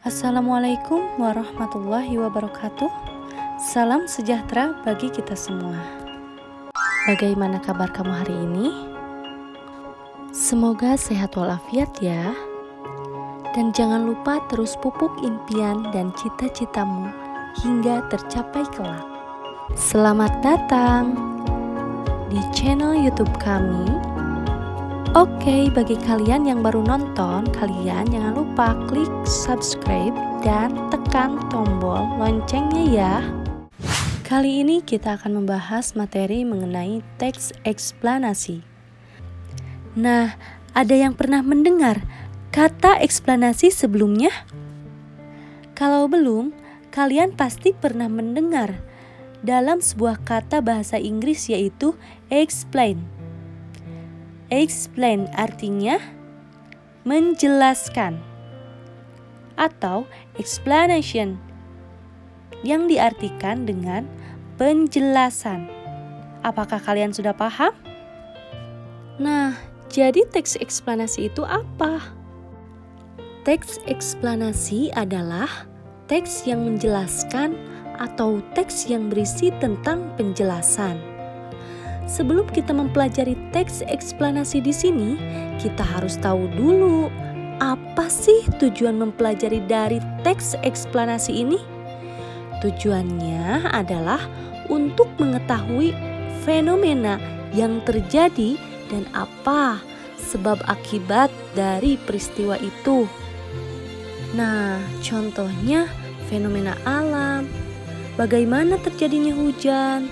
Assalamualaikum warahmatullahi wabarakatuh. Salam sejahtera bagi kita semua. Bagaimana kabar kamu hari ini? Semoga sehat walafiat ya. Dan jangan lupa terus pupuk impian dan cita-citamu hingga tercapai kelak. Selamat datang di channel YouTube kami. Oke, bagi kalian yang baru nonton, kalian jangan lupa klik subscribe dan tekan tombol loncengnya ya. Kali ini kita akan membahas materi mengenai teks eksplanasi. Nah, ada yang pernah mendengar kata eksplanasi sebelumnya? Kalau belum, kalian pasti pernah mendengar dalam sebuah kata bahasa Inggris yaitu explain. Explain artinya menjelaskan atau explanation yang diartikan dengan penjelasan. Apakah kalian sudah paham? Nah, jadi teks eksplanasi itu apa? Teks eksplanasi adalah teks yang menjelaskan atau teks yang berisi tentang penjelasan. Sebelum kita mempelajari teks eksplanasi di sini, kita harus tahu dulu apa sih tujuan mempelajari dari teks eksplanasi ini? Tujuannya adalah untuk mengetahui fenomena yang terjadi dan apa sebab akibat dari peristiwa itu. Nah, contohnya fenomena alam, bagaimana terjadinya hujan,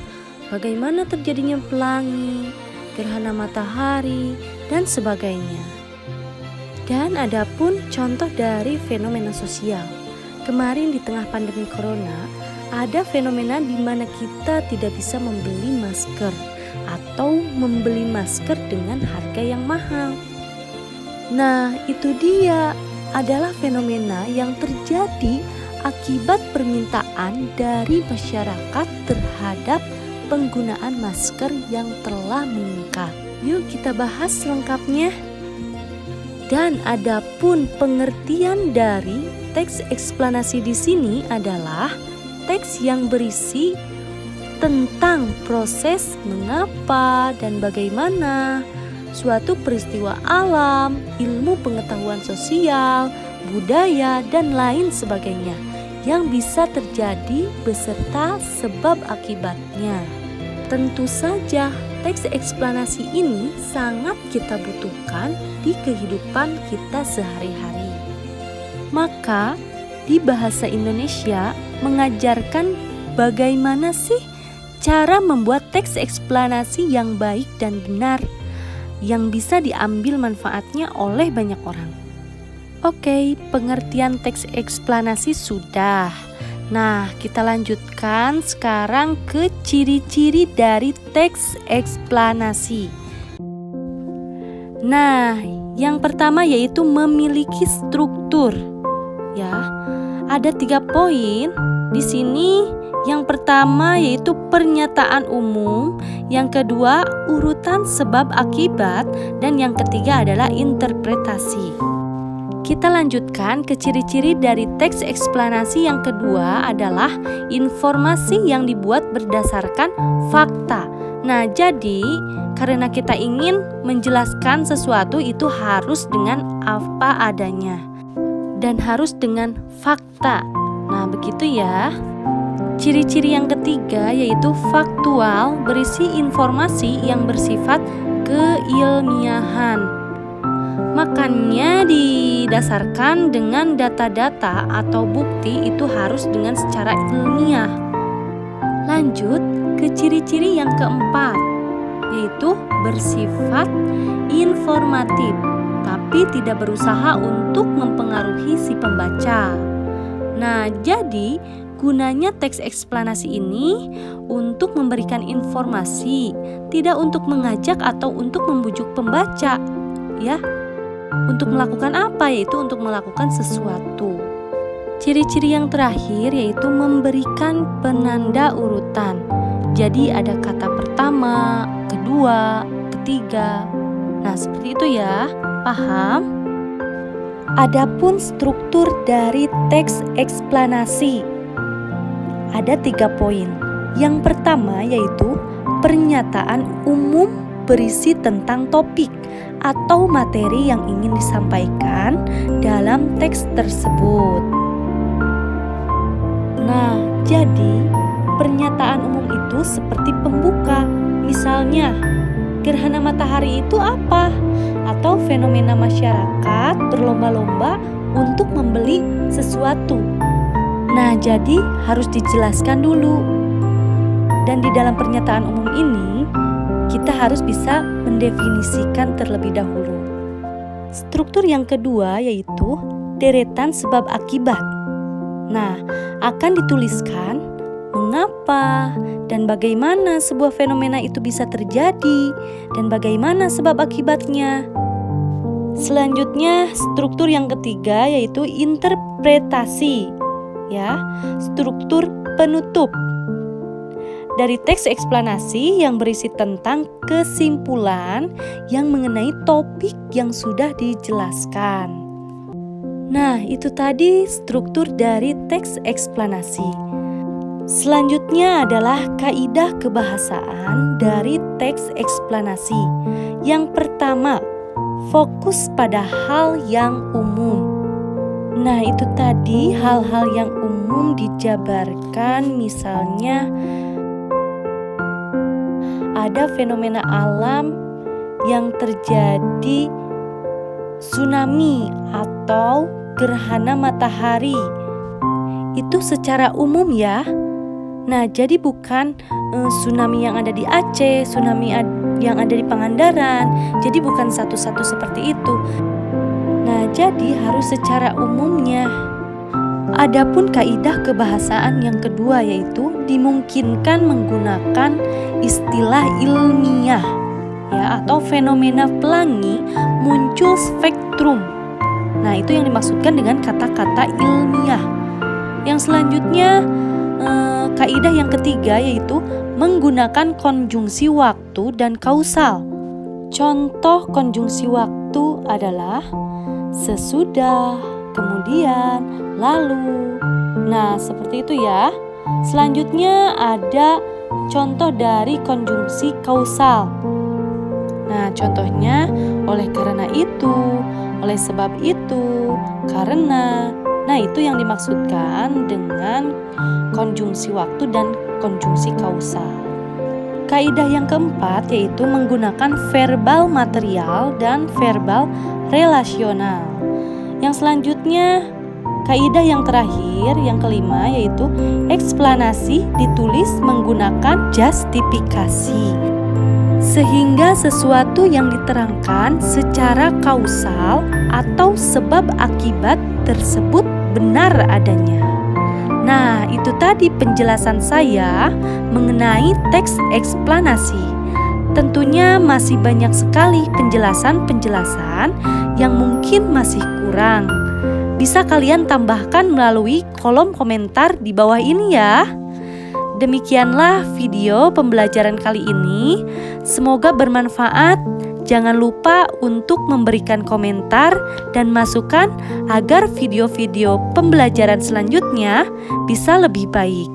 bagaimana terjadinya pelangi, gerhana matahari, dan sebagainya. Dan ada pun contoh dari fenomena sosial. Kemarin di tengah pandemi corona, ada fenomena di mana kita tidak bisa membeli masker atau membeli masker dengan harga yang mahal. Nah, itu dia adalah fenomena yang terjadi akibat permintaan dari masyarakat terhadap penggunaan masker yang telah meningkat. Yuk kita bahas lengkapnya. Dan adapun pengertian dari teks eksplanasi di sini adalah teks yang berisi tentang proses mengapa dan bagaimana suatu peristiwa alam, ilmu pengetahuan sosial, budaya, dan lain sebagainya yang bisa terjadi beserta sebab akibatnya. Tentu saja, teks eksplanasi ini sangat kita butuhkan di kehidupan kita sehari-hari. Maka, di bahasa Indonesia mengajarkan bagaimana sih cara membuat teks eksplanasi yang baik dan benar, yang bisa diambil manfaatnya oleh banyak orang. Oke, pengertian teks eksplanasi sudah. Nah, kita lanjutkan sekarang ke ciri-ciri dari teks eksplanasi. Nah, yang pertama yaitu memiliki struktur. Ya, ada 3 poin di sini. Yang pertama yaitu pernyataan umum, yang kedua urutan sebab akibat, dan yang ketiga adalah interpretasi. Kita lanjutkan ke ciri-ciri dari teks eksplanasi. Yang kedua adalah informasi yang dibuat berdasarkan fakta. Nah, jadi karena kita ingin menjelaskan sesuatu itu harus dengan apa adanya dan harus dengan fakta. Nah, begitu ya. Ciri-ciri yang ketiga yaitu faktual, berisi informasi yang bersifat keilmiahan. Makanya didasarkan dengan data-data atau bukti itu harus dengan secara ilmiah. Lanjut ke ciri-ciri yang keempat, yaitu bersifat informatif, tapi tidak berusaha untuk mempengaruhi si pembaca. Nah, jadi gunanya teks eksplanasi ini untuk memberikan informasi, tidak untuk mengajak atau untuk membujuk pembaca, ya. Untuk melakukan apa? Yaitu untuk melakukan sesuatu. Ciri-ciri yang terakhir yaitu memberikan penanda urutan. Jadi ada kata pertama, kedua, ketiga. Nah, seperti itu ya. Paham? Adapun struktur dari teks eksplanasi ada 3 poin. Yang pertama yaitu pernyataan umum berisi tentang topik atau materi yang ingin disampaikan dalam teks tersebut. Nah, jadi pernyataan umum itu seperti pembuka. Misalnya, gerhana matahari itu apa? Atau fenomena masyarakat berlomba-lomba untuk membeli sesuatu. Nah, jadi harus dijelaskan dulu. Dan di dalam pernyataan umum ini, kita harus bisa mendefinisikan terlebih dahulu. Struktur yang kedua yaitu deretan sebab akibat. Nah, akan dituliskan mengapa dan bagaimana sebuah fenomena itu bisa terjadi dan bagaimana sebab akibatnya. Selanjutnya, struktur yang ketiga yaitu interpretasi. Ya, struktur penutup. Dari teks eksplanasi yang berisi tentang kesimpulan yang mengenai topik yang sudah dijelaskan. Nah, itu tadi struktur dari teks eksplanasi. Selanjutnya adalah kaidah kebahasaan dari teks eksplanasi. Yang pertama, fokus pada hal yang umum. Nah, itu tadi hal-hal yang umum dijabarkan, misalnya ada fenomena alam yang terjadi tsunami atau gerhana matahari. Itu secara umum ya. Nah, jadi bukan tsunami yang ada di Aceh, tsunami yang ada di Pangandaran. Jadi bukan satu-satu seperti itu. Nah, jadi harus secara umumnya. Adapun kaidah kebahasaan yang kedua yaitu dimungkinkan menggunakan istilah ilmiah ya, atau fenomena pelangi muncul spektrum. Nah, itu yang dimaksudkan dengan kata-kata ilmiah. Yang selanjutnya kaidah yang ketiga yaitu menggunakan konjungsi waktu dan kausal. Contoh konjungsi waktu adalah sesudah, kemudian, lalu. Nah, seperti itu ya. Selanjutnya ada contoh dari konjungsi kausal. Nah, contohnya oleh karena itu, oleh sebab itu, karena. Nah, itu yang dimaksudkan dengan konjungsi waktu dan konjungsi kausal. Kaidah yang keempat yaitu menggunakan verbal material dan verbal relasional. Yang selanjutnya, kaidah yang terakhir, yang kelima yaitu eksplanasi ditulis menggunakan justifikasi. Sehingga sesuatu yang diterangkan secara kausal atau sebab akibat tersebut benar adanya. Nah, itu tadi penjelasan saya mengenai teks eksplanasi. Tentunya masih banyak sekali penjelasan-penjelasan yang mungkin masih kurang. Bisa kalian tambahkan melalui kolom komentar di bawah ini ya. Demikianlah video pembelajaran kali ini. Semoga bermanfaat. Jangan lupa untuk memberikan komentar dan masukan agar video-video pembelajaran selanjutnya bisa lebih baik.